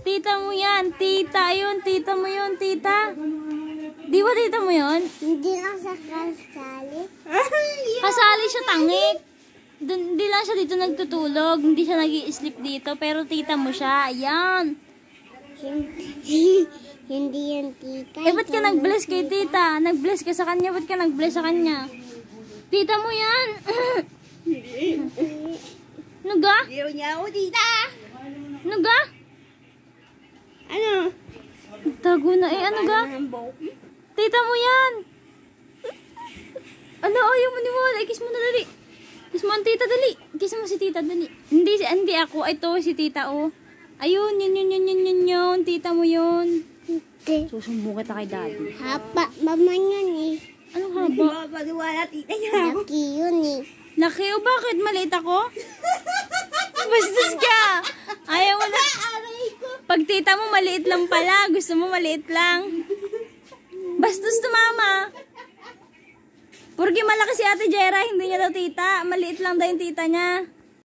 Tita mo yan. Tita yun. Tita mo yun, tita. Di ba tita mo yun? Hindi lang sa kasali. Kasali siya, tangik. Hindi lang siya dito nagtutulog. Hindi siya nag-i-sleep dito. Pero tita mo siya. Ayan. Hindi yan tita. Eh, ba't ka nag-bless kay tita? Nag-bless ka sa kanya. Ba't ka nag-bless sa kanya? Tita mo yan. Nuga? Ayaw niya ako, tita. Nuga? Ano? Tago na eh. Ano ga? Tita mo yan. Ano? Ayaw mo ni Wala. Kiss mo na dali. Kiss mo ang tita dali. Kiss mo si tita dali. Hindi ako. Ito si tita oh. Ayun. Yun. Tita mo yun. Hindi. Susumbong kita kay daddy. Haba. Mama yun eh. Anong haba? Mapagwala tita niya. Laki yun eh. Laki o bakit? Maliit ako? Bastos ka. Ayaw mo na. Pag tita mo maliit lang pala. Gusto mo maliit lang. Bastos to mama. Porque malaki si Ate Jera. Hindi niya daw tita. Maliit lang daw yung tita niya.